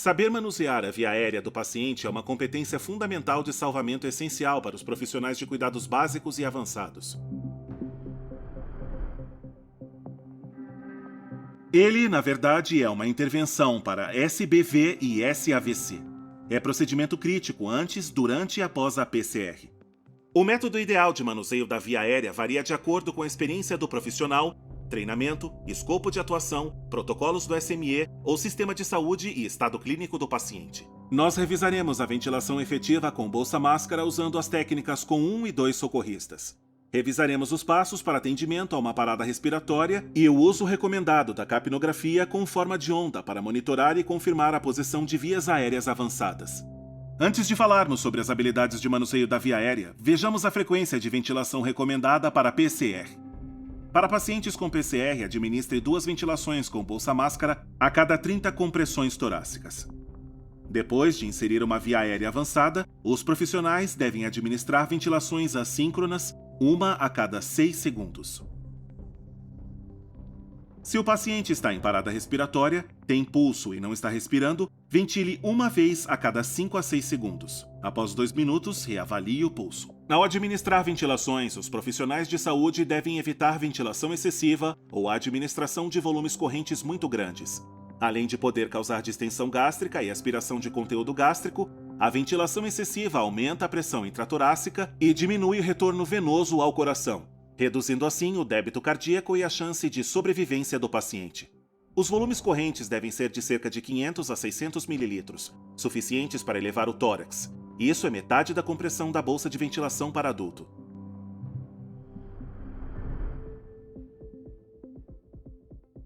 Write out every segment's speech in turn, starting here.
Saber manusear a via aérea do paciente é uma competência fundamental de salvamento essencial para os profissionais de cuidados básicos e avançados. Ele, na verdade, é uma intervenção para SBV e SAVC. É procedimento crítico antes, durante e após a PCR. O método ideal de manuseio da via aérea varia de acordo com a experiência do profissional, treinamento, escopo de atuação, protocolos do SME ou sistema de saúde e estado clínico do paciente. Nós revisaremos a ventilação efetiva com bolsa-máscara usando as técnicas com 1 e 2 socorristas. Revisaremos os passos para atendimento a uma parada respiratória e o uso recomendado da capnografia com forma de onda para monitorar e confirmar a posição de vias aéreas avançadas. Antes de falarmos sobre as habilidades de manuseio da via aérea, vejamos a frequência de ventilação recomendada para PCR. Para pacientes com PCR, administre 2 ventilações com bolsa-máscara a cada 30 compressões torácicas. Depois de inserir uma via aérea avançada, os profissionais devem administrar ventilações assíncronas, uma a cada 6 segundos. Se o paciente está em parada respiratória, tem pulso e não está respirando, ventile uma vez a cada 5 a 6 segundos. Após 2 minutos, reavalie o pulso. Ao administrar ventilações, os profissionais de saúde devem evitar ventilação excessiva ou a administração de volumes correntes muito grandes. Além de poder causar distensão gástrica e aspiração de conteúdo gástrico, a ventilação excessiva aumenta a pressão intratorácica e diminui o retorno venoso ao coração, reduzindo assim o débito cardíaco e a chance de sobrevivência do paciente. Os volumes correntes devem ser de cerca de 500 a 600 ml, suficientes para elevar o tórax. Isso é metade da compressão da bolsa de ventilação para adulto.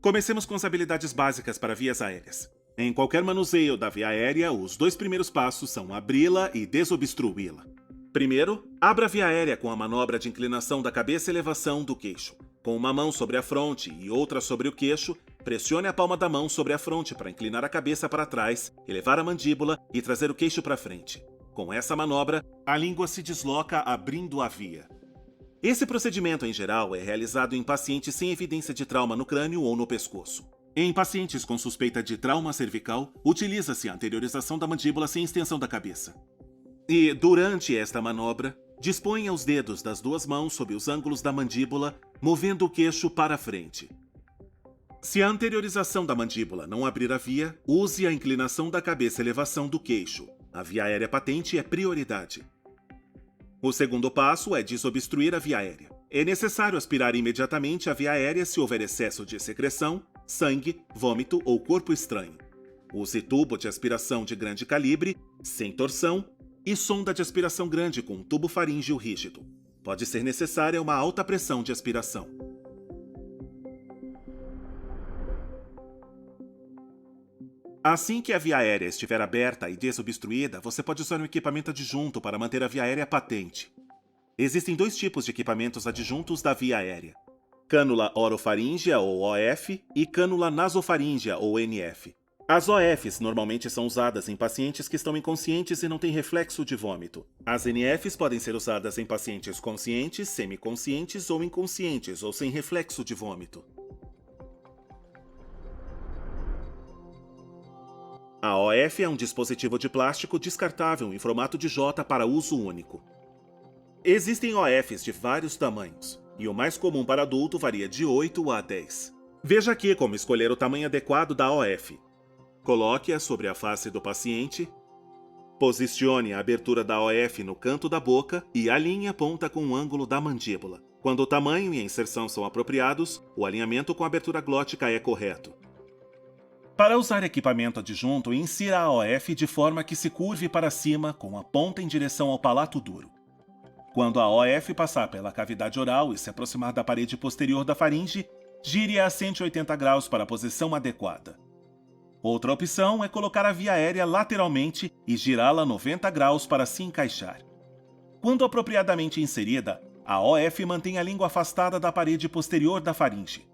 Comecemos com as habilidades básicas para vias aéreas. Em qualquer manuseio da via aérea, os 2 primeiros passos são abri-la e desobstruí-la. Primeiro, abra a via aérea com a manobra de inclinação da cabeça e elevação do queixo. Com uma mão sobre a fronte e outra sobre o queixo, pressione a palma da mão sobre a fronte para inclinar a cabeça para trás, elevar a mandíbula e trazer o queixo para frente. Com essa manobra, a língua se desloca abrindo a via. Esse procedimento, em geral, é realizado em pacientes sem evidência de trauma no crânio ou no pescoço. Em pacientes com suspeita de trauma cervical, utiliza-se a anteriorização da mandíbula sem extensão da cabeça. E, durante esta manobra, disponha os dedos das 2 mãos sob os ângulos da mandíbula, movendo o queixo para frente. Se a anteriorização da mandíbula não abrir a via, use a inclinação da cabeça e elevação do queixo. A via aérea patente é prioridade. O segundo passo é desobstruir a via aérea. É necessário aspirar imediatamente a via aérea se houver excesso de secreção, sangue, vômito ou corpo estranho. Use tubo de aspiração de grande calibre, sem torção, e sonda de aspiração grande com tubo faríngeo rígido. Pode ser necessária uma alta pressão de aspiração. Assim que a via aérea estiver aberta e desobstruída, você pode usar um equipamento adjunto para manter a via aérea patente. Existem 2 tipos de equipamentos adjuntos da via aérea: cânula orofaríngea, ou OF, e cânula nasofaríngea, ou NF. As OFs normalmente são usadas em pacientes que estão inconscientes e não têm reflexo de vômito. As NFs podem ser usadas em pacientes conscientes, semiconscientes ou inconscientes, ou sem reflexo de vômito. A OF é um dispositivo de plástico descartável em formato de J para uso único. Existem OFs de vários tamanhos, e o mais comum para adulto varia de 8 a 10. Veja aqui como escolher o tamanho adequado da OF. Coloque-a sobre a face do paciente, posicione a abertura da OF no canto da boca e alinhe a ponta com o ângulo da mandíbula. Quando o tamanho e a inserção são apropriados, o alinhamento com a abertura glótica é correto. Para usar equipamento adjunto, insira a OF de forma que se curve para cima com a ponta em direção ao palato duro. Quando a OF passar pela cavidade oral e se aproximar da parede posterior da faringe, gire-a a 180 graus para a posição adequada. Outra opção é colocar a via aérea lateralmente e girá-la 90 graus para se encaixar. Quando apropriadamente inserida, a OF mantém a língua afastada da parede posterior da faringe.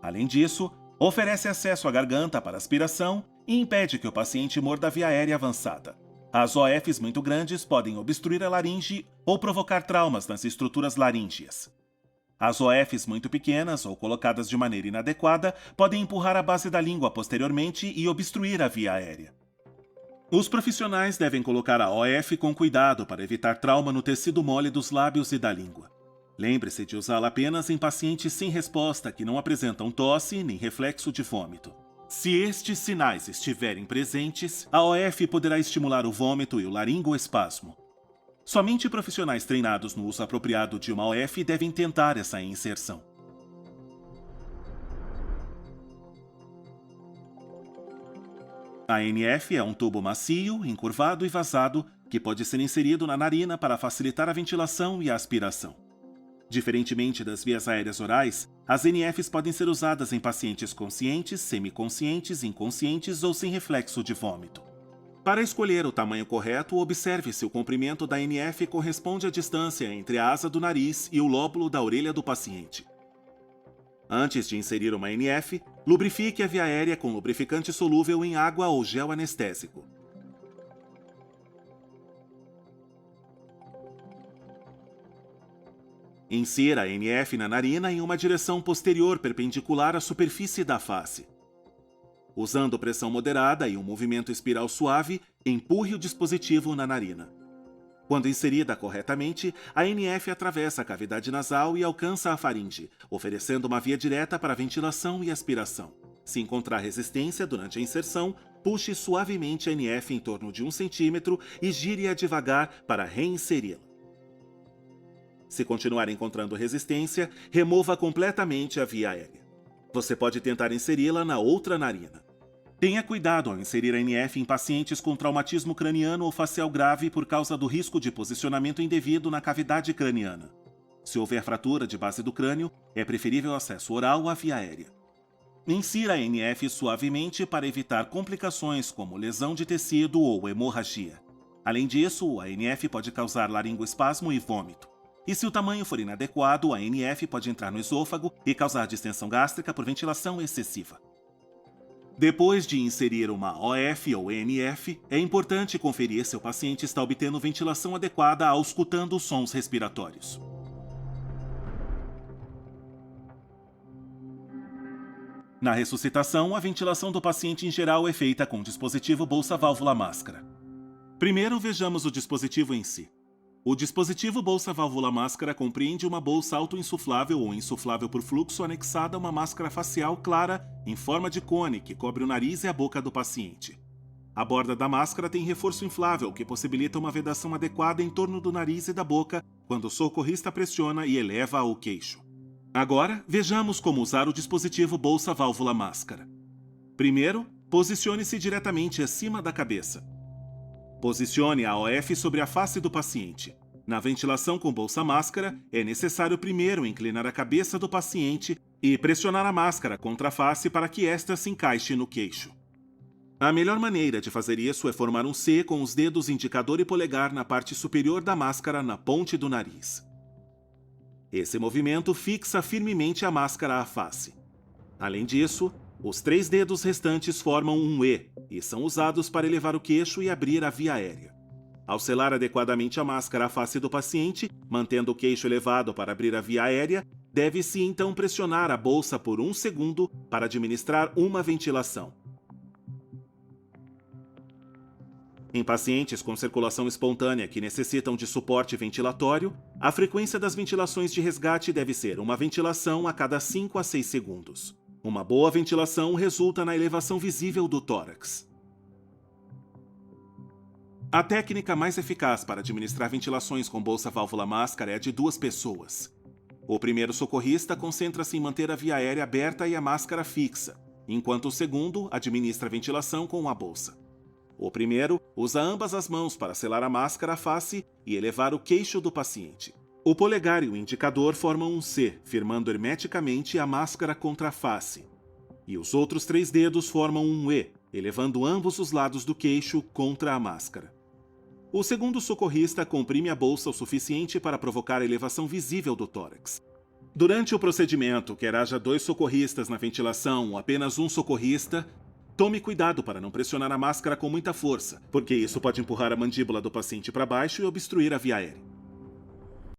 Além disso, oferece acesso à garganta para aspiração e impede que o paciente morda a via aérea avançada. As OFs muito grandes podem obstruir a laringe ou provocar traumas nas estruturas laríngeas. As OFs muito pequenas ou colocadas de maneira inadequada podem empurrar a base da língua posteriormente e obstruir a via aérea. Os profissionais devem colocar a OF com cuidado para evitar trauma no tecido mole dos lábios e da língua. Lembre-se de usá-la apenas em pacientes sem resposta que não apresentam tosse nem reflexo de vômito. Se estes sinais estiverem presentes, a OF poderá estimular o vômito e o laringoespasmo. Somente profissionais treinados no uso apropriado de uma OF devem tentar essa inserção. A NF é um tubo macio, encurvado e vazado que pode ser inserido na narina para facilitar a ventilação e a aspiração. Diferentemente das vias aéreas orais, as NFs podem ser usadas em pacientes conscientes, semiconscientes, inconscientes ou sem reflexo de vômito. Para escolher o tamanho correto, observe se o comprimento da NF corresponde à distância entre a asa do nariz e o lóbulo da orelha do paciente. Antes de inserir uma NF, lubrifique a via aérea com lubrificante solúvel em água ou gel anestésico. Insira a NF na narina em uma direção posterior perpendicular à superfície da face. Usando pressão moderada e um movimento espiral suave, empurre o dispositivo na narina. Quando inserida corretamente, a NF atravessa a cavidade nasal e alcança a faringe, oferecendo uma via direta para ventilação e aspiração. Se encontrar resistência durante a inserção, puxe suavemente a NF em torno de 1 cm e gire-a devagar para reinseri-la. Se continuar encontrando resistência, remova completamente a via aérea. Você pode tentar inseri-la na outra narina. Tenha cuidado ao inserir a NF em pacientes com traumatismo craniano ou facial grave por causa do risco de posicionamento indevido na cavidade craniana. Se houver fratura de base do crânio, é preferível acesso oral à via aérea. Insira a NF suavemente para evitar complicações como lesão de tecido ou hemorragia. Além disso, a NF pode causar laringoespasmo e vômito. E se o tamanho for inadequado, a NF pode entrar no esôfago e causar distensão gástrica por ventilação excessiva. Depois de inserir uma OF ou NF, é importante conferir se o paciente está obtendo ventilação adequada auscultando os sons respiratórios. Na ressuscitação, a ventilação do paciente em geral é feita com o dispositivo bolsa-válvula-máscara. Primeiro, vejamos o dispositivo em si. O dispositivo bolsa-válvula-máscara compreende uma bolsa autoinsuflável ou insuflável por fluxo anexada a uma máscara facial clara em forma de cone que cobre o nariz e a boca do paciente. A borda da máscara tem reforço inflável que possibilita uma vedação adequada em torno do nariz e da boca quando o socorrista pressiona e eleva o queixo. Agora, vejamos como usar o dispositivo bolsa-válvula-máscara. Primeiro, posicione-se diretamente acima da cabeça. Posicione a OF sobre a face do paciente. Na ventilação com bolsa-máscara, é necessário primeiro inclinar a cabeça do paciente e pressionar a máscara contra a face para que esta se encaixe no queixo. A melhor maneira de fazer isso é formar um C com os dedos indicador e polegar na parte superior da máscara na ponte do nariz. Esse movimento fixa firmemente a máscara à face. Além disso, os 3 dedos restantes formam um E e são usados para elevar o queixo e abrir a via aérea. Ao selar adequadamente a máscara à face do paciente, mantendo o queixo elevado para abrir a via aérea, deve-se então pressionar a bolsa por 1 segundo para administrar uma ventilação. Em pacientes com circulação espontânea que necessitam de suporte ventilatório, a frequência das ventilações de resgate deve ser uma ventilação a cada 5 a 6 segundos. Uma boa ventilação resulta na elevação visível do tórax. A técnica mais eficaz para administrar ventilações com bolsa-válvula-máscara é a de 2 pessoas. O primeiro socorrista concentra-se em manter a via aérea aberta e a máscara fixa, enquanto o segundo administra a ventilação com a bolsa. O primeiro usa ambas as mãos para selar a máscara à face e elevar o queixo do paciente. O polegar e o indicador formam um C, firmando hermeticamente a máscara contra a face. E os outros 3 dedos formam um E, elevando ambos os lados do queixo contra a máscara. O segundo socorrista comprime a bolsa o suficiente para provocar a elevação visível do tórax. Durante o procedimento, quer haja 2 socorristas na ventilação ou apenas um socorrista, tome cuidado para não pressionar a máscara com muita força, porque isso pode empurrar a mandíbula do paciente para baixo e obstruir a via aérea.